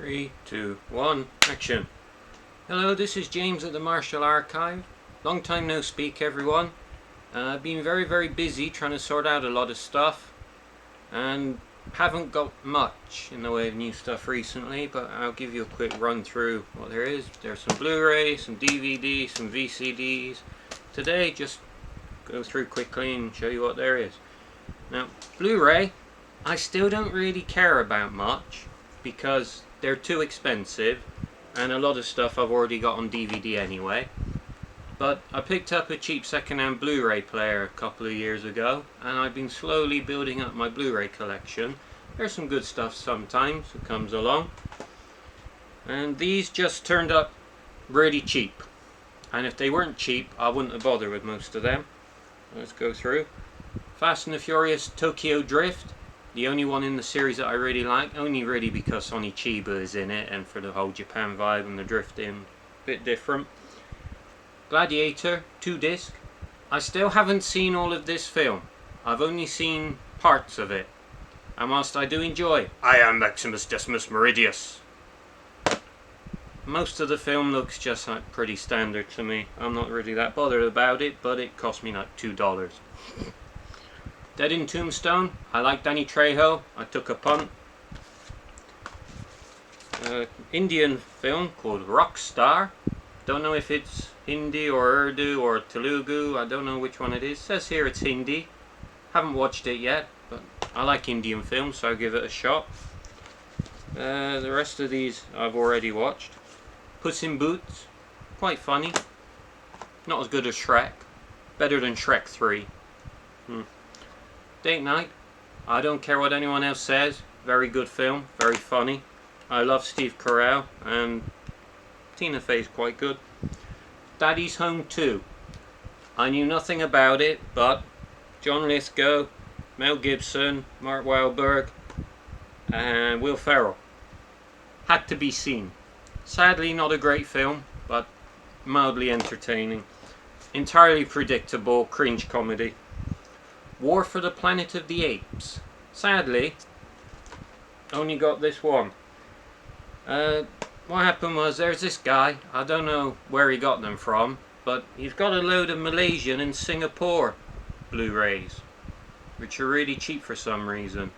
3, 2, 1, action. Hello, this is James at the Martial Archive. Long time no speak, everyone. I've been very busy trying to sort out a lot of stuff and haven't got much in the way of new stuff recently, but I'll give you a quick run through what there is. There's some Blu-ray, some DVD, some VCDs. Today, just go through quickly and show you what there is. Now, Blu-ray, I still don't really care about much because they're too expensive and a lot of stuff I've already got on DVD anyway. But I picked up a cheap second-hand Blu-ray player a couple of years ago and I've been slowly building up my Blu-ray collection. There's some good stuff sometimes that comes along, and these just turned up really cheap, and if they weren't cheap I wouldn't have bothered with most of them. Let's go through. Fast and the Furious Tokyo Drift, the only one in the series that I really like, only really because Sonny Chiba is in it and for the whole Japan vibe and the drifting, a bit different. Gladiator 2-disc. I still haven't seen all of this film. I've only seen parts of it. And whilst I do enjoy I Am Maximus Decimus Meridius, most of the film looks just like pretty standard to me. I'm not really that bothered about it, but it cost me like $2. Dead in Tombstone. I like Danny Trejo. I took a punt. Indian film called Rockstar. Don't know if it's Hindi or Urdu or Telugu. I don't know which one it is. It says here it's Hindi. Haven't watched it yet, but I like Indian films, so I'll give it a shot. The rest of these I've already watched. Puss in Boots. Quite funny. Not as good as Shrek. Better than Shrek 3. Date Night. I don't care what anyone else says. Very good film. Very funny. I love Steve Carell and Tina Fey's quite good. Daddy's Home 2. I knew nothing about it, but John Lithgow, Mel Gibson, Mark Wahlberg and Will Ferrell. Had to be seen. Sadly not a great film, but mildly entertaining. Entirely predictable cringe comedy. War for the Planet of the Apes. Sadly, only got this one. What happened was, there's this guy, I don't know where he got them from, but he's got a load of Malaysian and Singapore Blu-rays, which are really cheap for some reason.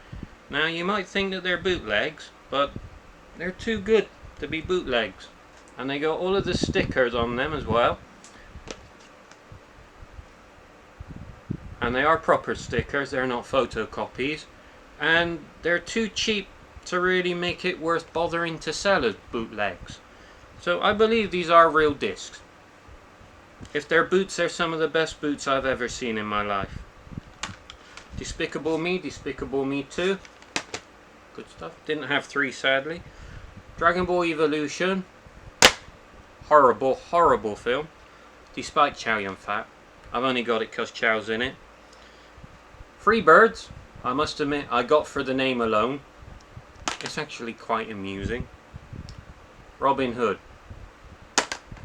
Now you might think that they're bootlegs, but they're too good to be bootlegs. And they got all of the stickers on them as well. And they are proper stickers, they're not photocopies. And they're too cheap to really make it worth bothering to sell as bootlegs. So I believe these are real discs. If they're boots, they're some of the best boots I've ever seen in my life. Despicable Me 2. Good stuff. Didn't have 3 sadly. Dragon Ball Evolution. Horrible film. Despite Chow Yun-fat. I've only got it because Chow's in it. Freebirds. I must admit I got for the name alone. It's actually quite amusing. Robin Hood.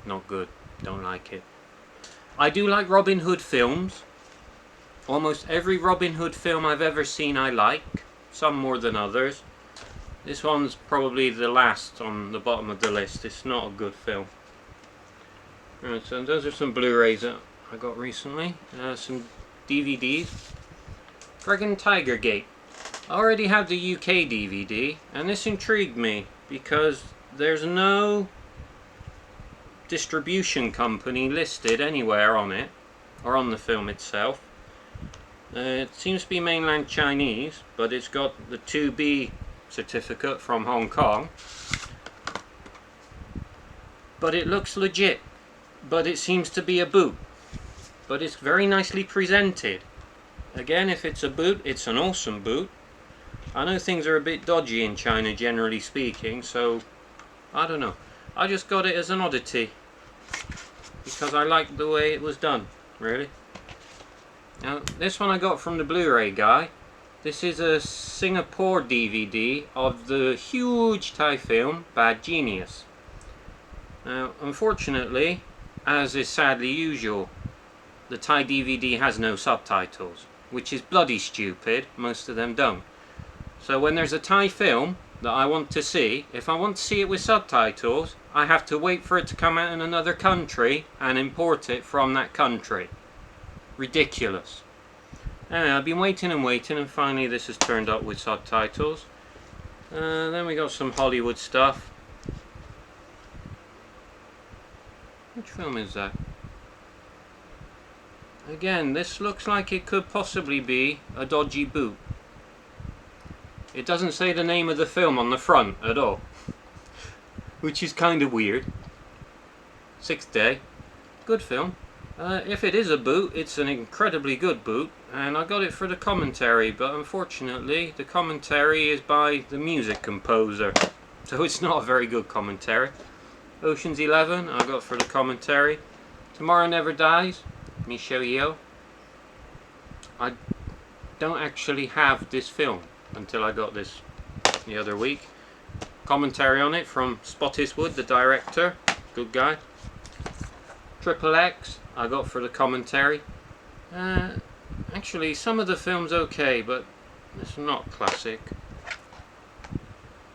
Not good. Don't like it. I do like Robin Hood films. Almost every Robin Hood film I've ever seen I like. Some more than others. This one's probably the last on the bottom of the list. It's not a good film. Right, so those are some Blu-rays that I got recently. Some DVDs. Dragon Tiger Gate. I already have the UK DVD, and this intrigued me because there's no distribution company listed anywhere on it, or on the film itself. It seems to be mainland Chinese, but it's got the 2B certificate from Hong Kong. But it looks legit, but it seems to be a boot. But it's very nicely presented. Again, if it's a boot, it's an awesome boot. I know things are a bit dodgy in China generally speaking, so I don't know. I just got it as an oddity because I liked the way it was done, really. Now, this one I got from the Blu-ray guy. This is a Singapore DVD of the huge Thai film Bad Genius. Now, unfortunately, as is sadly usual, the Thai DVD has no subtitles, which is bloody stupid. Most of them don't. So when there's a Thai film that I want to see, if I want to see it with subtitles, I have to wait for it to come out in another country and import it from that country. Ridiculous. Anyway, I've been waiting and finally this has turned up with subtitles. Then we got some Hollywood stuff. Which film is that? Again, this looks like it could possibly be a dodgy boot. It doesn't say the name of the film on the front at all, which is kind of weird. Sixth Day. Good film. If it is a boot, it's an incredibly good boot, and I got it for the commentary, but unfortunately the commentary is by the music composer, so it's not a very good commentary. Ocean's 11 I got for the commentary. Tomorrow Never Dies, Michelle Yeoh. I don't actually have this film until I got this the other week. Commentary on it from Spottiswoode, the director, good guy. Triple X I got for the commentary. Actually, some of the film's okay, but it's not classic.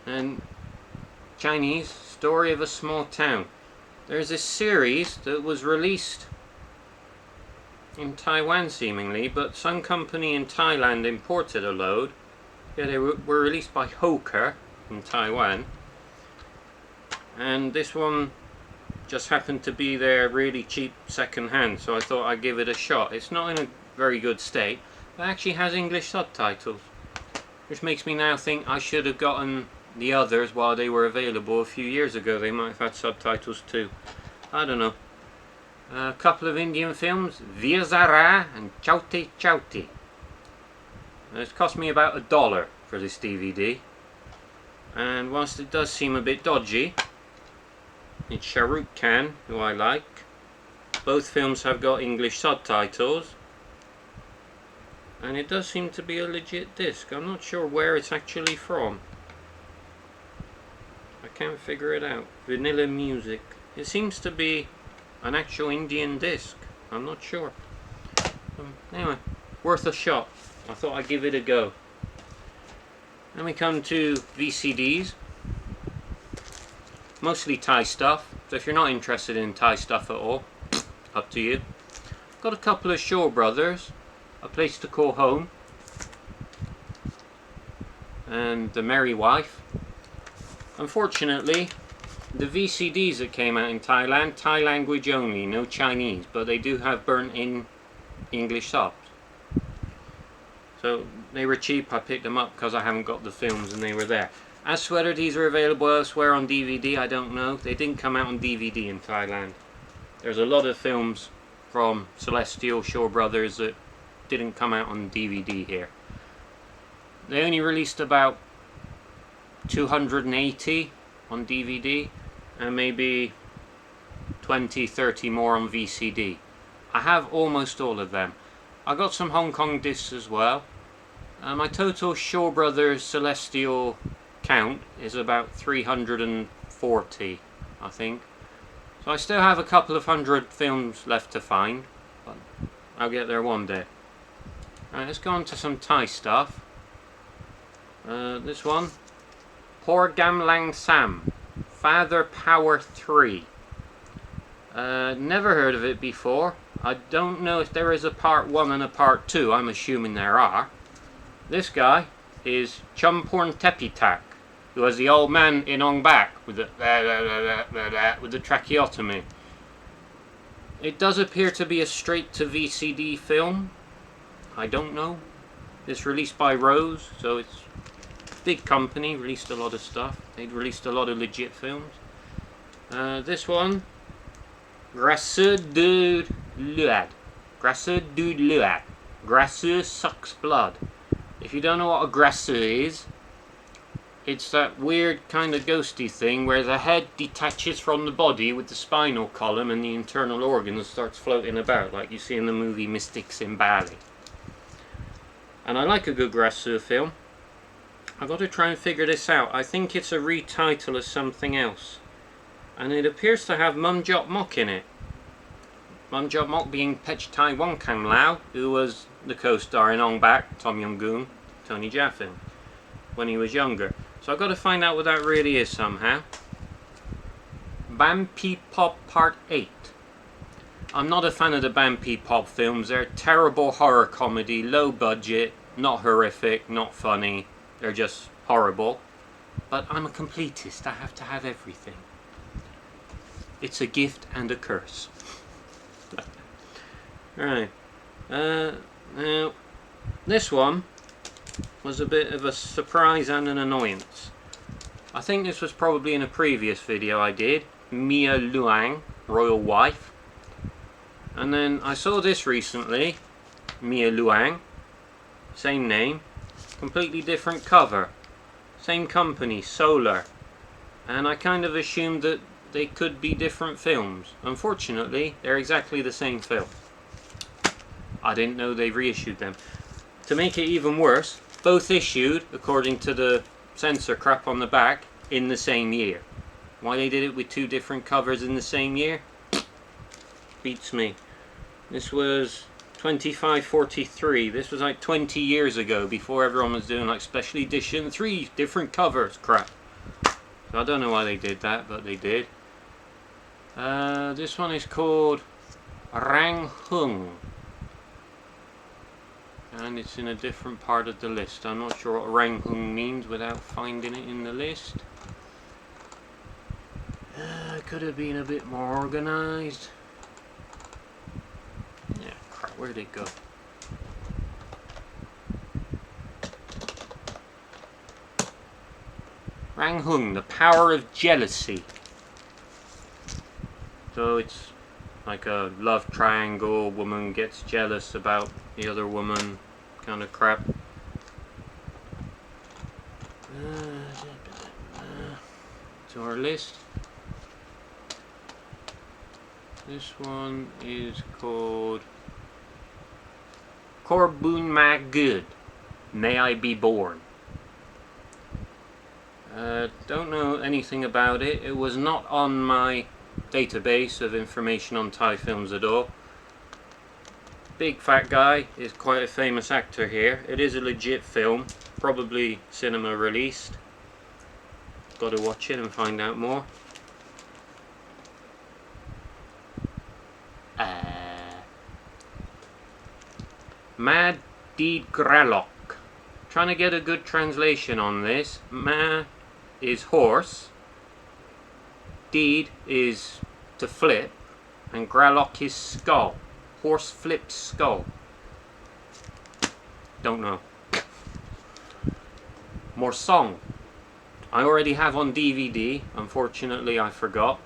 And Chinese, Story of a Small Town. There's this series that was released in Taiwan seemingly, but some company in Thailand imported a load. Yeah, they were released by Hoker in Taiwan, and this one just happened to be there really cheap second hand, so I thought I'd give it a shot. It's not in a very good state, but actually has English subtitles, which makes me now think I should have gotten the others while they were available a few years ago. They might have had subtitles too. I don't know. A couple of Indian films, Veer Zara and Chauti Chauti. It's cost me about $1 for this DVD, and whilst it does seem a bit dodgy, it's Shah Rukh Khan, who I like. Both films have got English subtitles, and it does seem to be a legit disc. I'm not sure where it's actually from. I can't figure it out. Vanilla Music. It seems to be an actual Indian disc. I'm not sure. Anyway, worth a shot. I thought I'd give it a go. Then we come to VCDs. Mostly Thai stuff. So if you're not interested in Thai stuff at all, up to you. Got a couple of Shaw Brothers. A Place to Call Home. And The Merry Wife. Unfortunately, the VCDs that came out in Thailand, Thai language only, no Chinese, but they do have burnt-in English subs. So they were cheap. I picked them up because I haven't got the films and they were there. As to whether these are available elsewhere on DVD, I don't know. They didn't come out on DVD in Thailand. There's a lot of films from Celestial Shaw Brothers that didn't come out on DVD here. They only released about 280 on DVD and maybe 20-30 more on VCD. I have almost all of them. I got some Hong Kong discs as well. My total Shaw Brothers Celestial count is about 340, I think. So I still have a couple of hundred films left to find, but I'll get there one day. Right, let's go on to some Thai stuff. This one, Por Gam Lang Sam, Father Power 3. Never heard of it before. I don't know if there is a part 1 and a part 2. I'm assuming there are. This guy is Chumporn Tepitak, who was the old man in Ong Bak with the tracheotomy. It does appear to be a straight to VCD film. I don't know. It's released by Rose, so it's a big company, released a lot of stuff. They'd released a lot of legit films. This one, Grasseur de Luad. Grasseur de Luad. Grasseur sucks blood. If you don't know what a grasseur is, it's that weird kind of ghosty thing where the head detaches from the body with the spinal column and the internal organs starts floating about, like you see in the movie Mystics in Bali. And I like a good grasseur film. I've got to try and figure this out. I think it's a retitle of something else. And it appears to have Mum Jot Mok in it. Mum Jot Mok being Pech Tai Wong Kang Lao, who was the co-star in Ong Bak, Tom Yum Goon, Tony Jaa film, when he was younger. So I've got to find out what that really is somehow. Bampi Pop Part 8. I'm not a fan of the Bampi Pop films. They're terrible horror comedy, low budget, not horrific, not funny. They're just horrible. But I'm a completist. I have to have everything. It's a gift and a curse. Right. Now, this one was a bit of a surprise and an annoyance. I think this was probably in a previous video I did. Mia Luang, Royal Wife. And then I saw this recently. Mia Luang. Same name. Completely different cover. Same company, Solar. And I kind of assumed that they could be different films. Unfortunately, they're exactly the same film. I didn't know they reissued them. To make it even worse, both issued, according to the censor crap on the back, in the same year. Why they did it with two different covers in the same year? Beats me. This was 2543. This was like 20 years ago, before everyone was doing like special edition 3 different covers crap. So I don't know why they did that, but they did. This one is called Rang Hung. And it's in a different part of the list. I'm not sure what Rang Hung means without finding it in the list. Could have been a bit more organised. Yeah, crap, where'd it go? Rang Hung, the power of jealousy. So it's like a love triangle, woman gets jealous about the other woman, kind of crap. To our list. This one is called Corbun Ma Good, May I Be Born. Don't know anything about it. It was not on my database of information on Thai films at all. Big Fat Guy is quite a famous actor here. It is a legit film, probably cinema released. Got to watch it and find out more. Mad Deed Gralok. Trying to get a good translation on this. Ma is horse. Deed is to flip. And Gralok is skull. Horse flipped skull. Don't know. More song. I already have on DVD. Unfortunately, I forgot.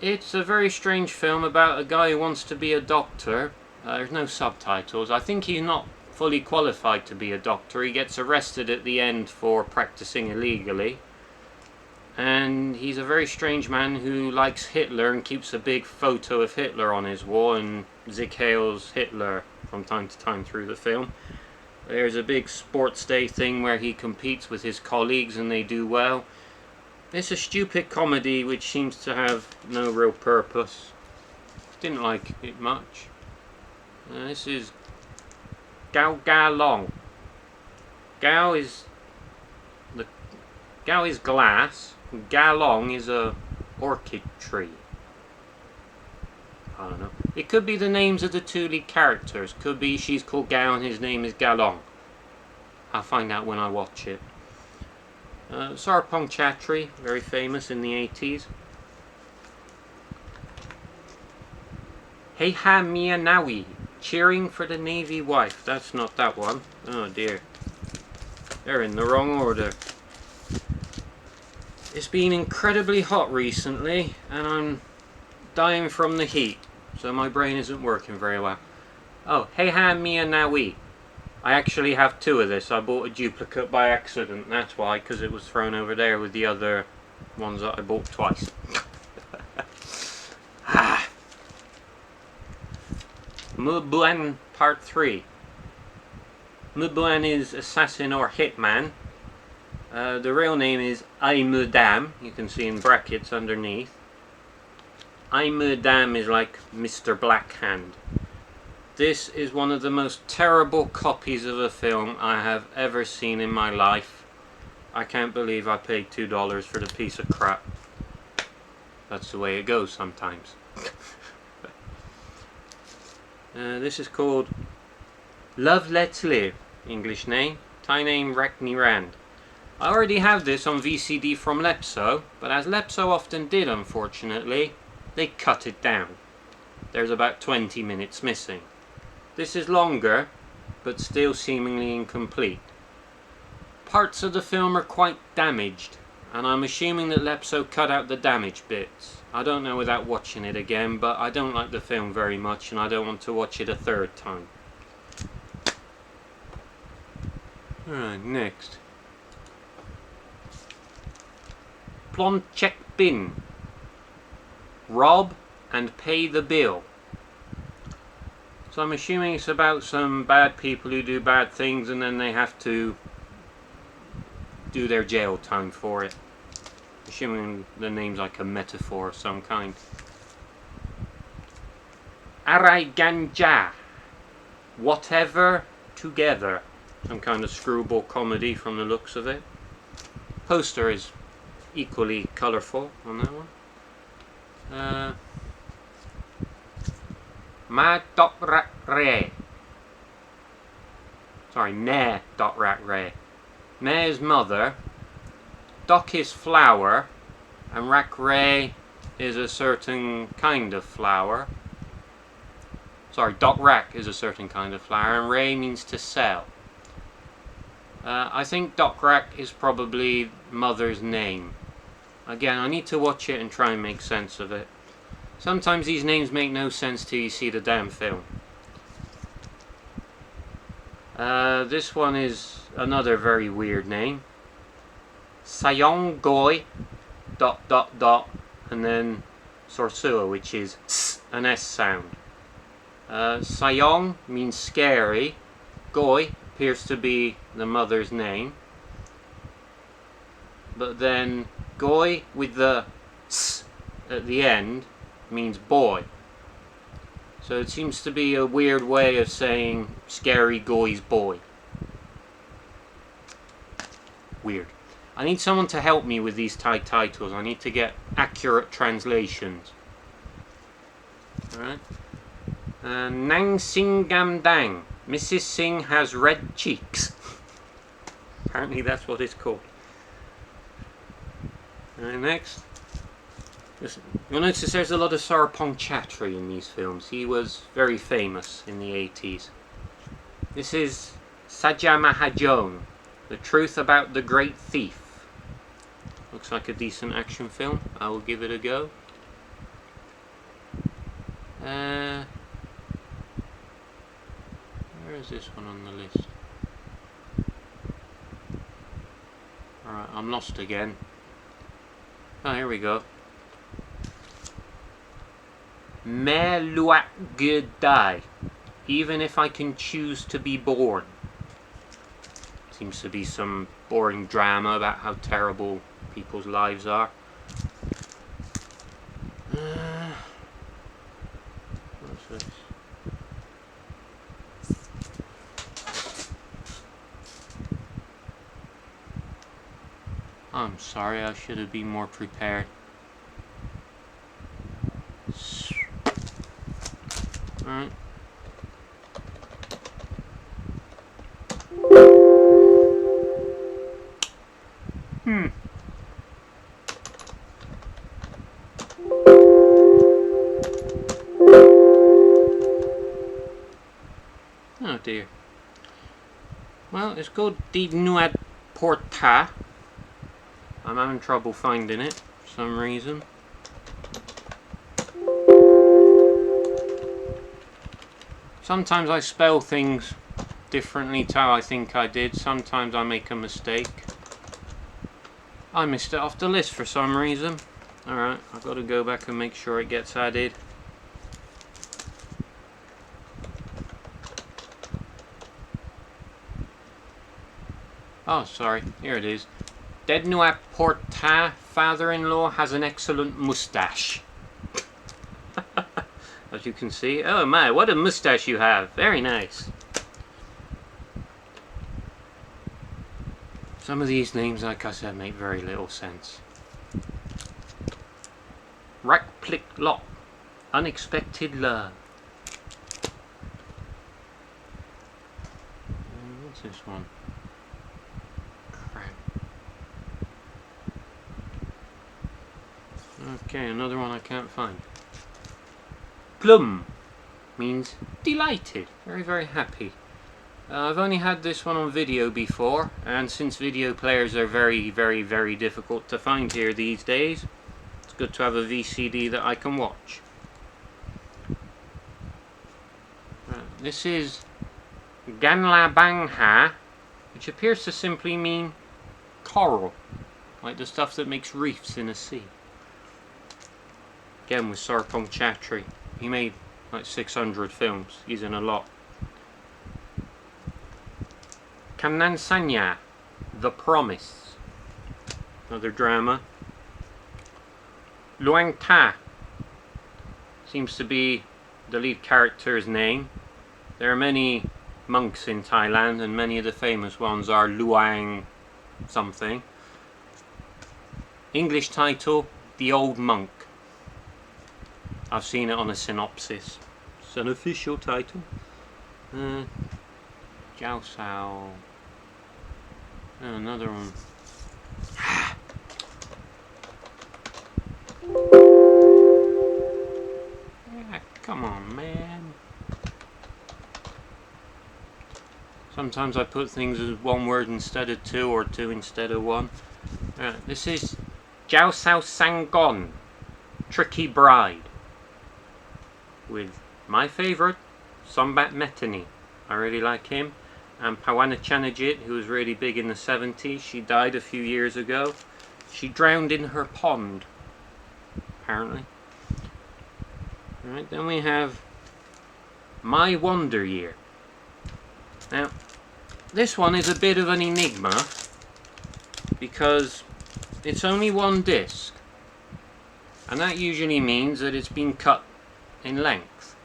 It's a very strange film about a guy who wants to be a doctor. There's no subtitles. I think he's not fully qualified to be a doctor. He gets arrested at the end for practicing illegally. And he's a very strange man who likes Hitler and keeps a big photo of Hitler on his wall and hails Hitler from time to time through the film. There's a big sports day thing where he competes with his colleagues and they do well. It's a stupid comedy which seems to have no real purpose. Didn't like it much. This is Gao Ga Long. Gao is glass. Ga Long is a orchid tree. I don't know. It could be the names of the two lead characters. Could be she's called Gao and his name is Ga Long. I'll find out when I watch it. Sarpong Chatri, very famous in the 80s. Hey Ha Mia Nawi, cheering for the Navy wife. That's not that one. Oh dear. They're in the wrong order. It's been incredibly hot recently and I'm dying from the heat. So my brain isn't working very well. Oh, Hey Ha Mia Nawi. I actually have two of this. I bought a duplicate by accident. That's why, because it was thrown over there with the other ones that I bought twice. Mubuan Part 3. Mubuan is assassin or hitman. The real name is Aimudam. You can see in brackets underneath. Aimudam is like Mr. Blackhand. This is one of the most terrible copies of a film I have ever seen in my life. I can't believe I paid $2 for the piece of crap. That's the way it goes sometimes. This is called Love Let's Live, English name, Thai name Rakni Rand. I already have this on VCD from Lepso, but as Lepso often did unfortunately, they cut it down. There's about 20 minutes missing. This is longer, but still seemingly incomplete. Parts of the film are quite damaged, and I'm assuming that Lepso cut out the damaged bits. I don't know without watching it again, but I don't like the film very much and I don't want to watch it a third time. Alright, next. Plonchek Bin. Rob and pay the bill. So I'm assuming it's about some bad people who do bad things and then they have to do their jail time for it. Assuming the name's like a metaphor of some kind. Arai Ganja. Whatever Together. Some kind of screwball comedy from the looks of it. Poster is equally colourful on that one. Ma dot rat re. Sorry, me dot rat re. Me is mother. Doc is flower, and rak re is a certain kind of flower. Sorry, doc rak is a certain kind of flower, and re means to sell. I think doc rak is probably mother's name. Again, I need to watch it and try and make sense of it. Sometimes these names make no sense till you see the damn film. This one is another very weird name. Sayong Goi ... and then Sorsua, which is s, an S sound. Sayong means scary. Goi appears to be the mother's name. But then Goi with the s at the end means boy. So it seems to be a weird way of saying scary Goi's boy. Weird. I need someone to help me with these Thai titles. I need to get accurate translations. Alright. Nang Sing Gam Dang. Mrs. Singh has red cheeks. Apparently that's what it's called. Next. You'll notice there's a lot of Sarpong Chatri in these films. He was very famous in the 80s. This is Sajja Mahajon. The Truth About the Great Thief. Looks like a decent action film. I will give it a go. Where is this one on the list? Alright, I'm lost again. Oh, here we go. Me luak gudai. Even if I can choose to be born. Seems to be some boring drama about how terrible people's lives are. What's this? I'm sorry, I should have been more prepared. Alright. Oh dear. Well, it's called Di Nuad Porta. I'm having trouble finding it for some reason. Sometimes I spell things differently to how I think I did. Sometimes I make a mistake. I missed it off the list for some reason. Alright, I've got to go back and make sure it gets added. Oh, sorry. Here it is. Dednuap Porta, father-in-law, has an excellent moustache. As you can see. Oh my, what a moustache you have. Very nice. Some of these names, like I said, make very little sense. Rack Plick Lock. Unexpected Love. What's this one? Crap. Okay, another one I can't find. Plum means delighted, very, very happy. I've only had this one on video before, and since video players are very, very, very difficult to find here these days, it's good to have a VCD that I can watch. This is Ganla Bangha, which appears to simply mean coral, like the stuff that makes reefs in a sea. Again with Sarpong Chatri. He made like 600 films. He's in a lot. Kanansanya, The Promise. Another drama. Luang Ta seems to be the lead character's name. There are many monks in Thailand, and many of the famous ones are Luang something. English title, The Old Monk. I've seen it on a synopsis. It's an official title. Jiao Sao. Another one. Come on, man. Sometimes I put things as one word instead of two, or two instead of one. This is Jiao Sao Sangon, Tricky Bride, with my favourite, Sombat Metani. I really like him. And Pawana Chanajit, who was really big in the 70s. She died a few years ago. She drowned in her pond, apparently. Alright, then we have My Wonder Year. Now, this one is a bit of an enigma because it's only one disc, and that usually means that it's been cut in length.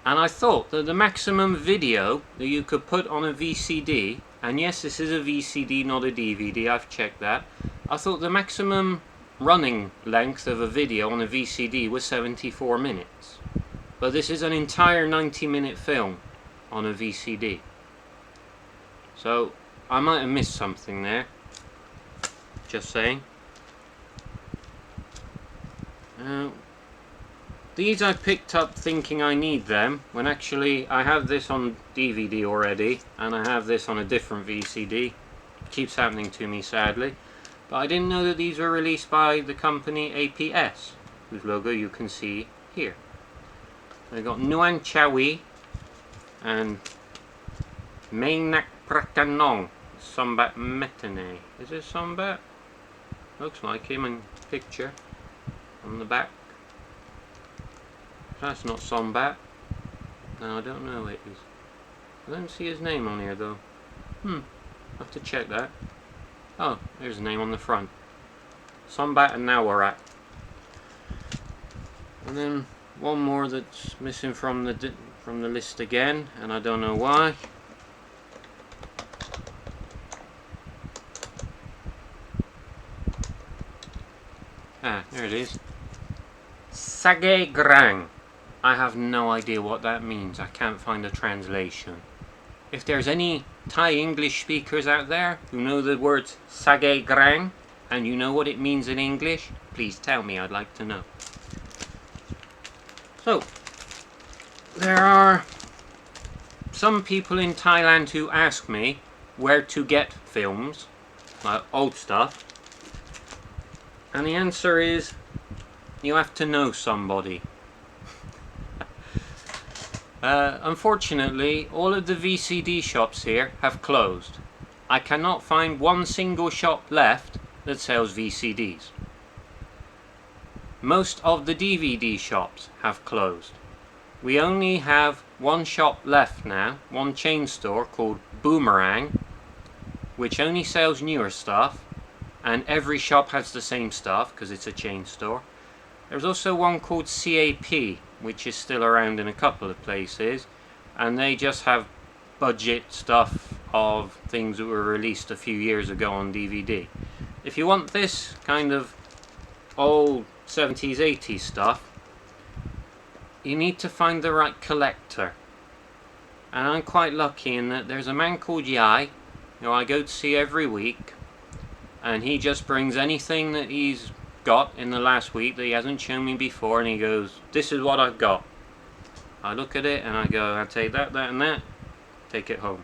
And I thought that the maximum video that you could put on a VCD, and yes, this is a VCD, not a DVD, I've checked that. I thought the maximum running length of a video on a VCD was 74 minutes. But this is an entire 90-minute film on a VCD. So, I might have missed something there. Just saying. These I picked up thinking I need them, when actually I have this on DVD already, and I have this on a different VCD. It keeps happening to me, sadly. But I didn't know that these were released by the company Apes, whose logo you can see here. They got Nuan Chawi and Mainak Prakanong, Sombat Metane. Is this Sombat? Looks like him in picture on the back. That's not Sombat. No, I don't know it is. I don't see his name on here though. I'll have to check that. Oh, there's a name on the front. Sombat and Nawarat. And then one more that's missing from the list again, and I don't know why. Ah, there it is. Sage Grang. I have no idea what that means. I can't find a translation. If there's any Thai English speakers out there who know the words Sage Grang and you know what it means in English, please tell me, I'd like to know. So, there are some people in Thailand who ask me where to get films, like old stuff, and the answer is you have to know somebody. Unfortunately, all of the VCD shops here have closed. I cannot find one single shop left that sells VCDs. Most of the DVD shops have closed. We only have one shop left now, one chain store called Boomerang, which only sells newer stuff, and every shop has the same stuff because it's a chain store. There's also one called CAP, which is still around in a couple of places, and they just have budget stuff of things that were released a few years ago on DVD. If you want this kind of old 70s, 80s stuff, you need to find the right collector. And I'm quite lucky in that there's a man called Yai, who I go to see every week, and he just brings anything that he's got in the last week that he hasn't shown me before, and he goes, "This is what I've got." I look at it and I go, "I'll take that, that and that, take it home."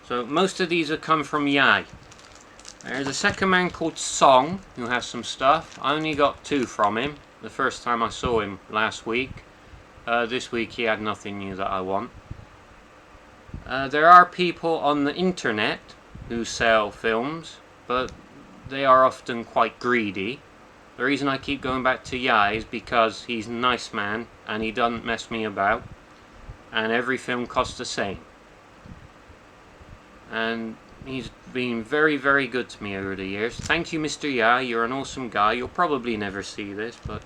So most of these have come from Yai. There's a second man called Song who has some stuff. I only got 2 from him the first time I saw him last week. This week he had nothing new that I want. There are people on the internet who sell films, but they are often quite greedy. The reason I keep going back to Yai is because he's a nice man and he doesn't mess me about, and every film costs the same. And he's been very, very good to me over the years. Thank you, Mr. Yai. You're an awesome guy. You'll probably never see this, but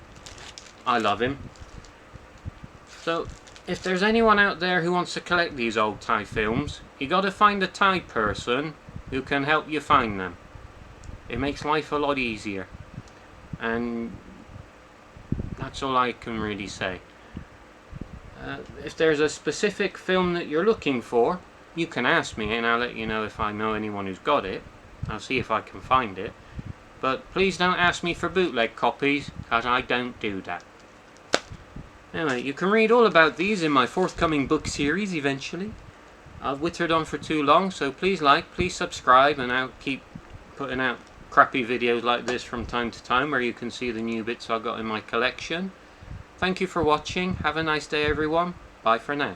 I love him. So, if there's anyone out there who wants to collect these old Thai films, you gotta find a Thai person who can help you find them. It makes life a lot easier. And that's all I can really say. If there's a specific film that you're looking for, you can ask me and I'll let you know if I know anyone who's got it. I'll see if I can find it. But please don't ask me for bootleg copies, because I don't do that. Anyway, you can read all about these in my forthcoming book series eventually. I've wittered on for too long, so please like, please subscribe, and I'll keep putting out crappy videos like this from time to time where you can see the new bits I've got in my collection. Thank you for watching. Have a nice day, everyone. Bye for now.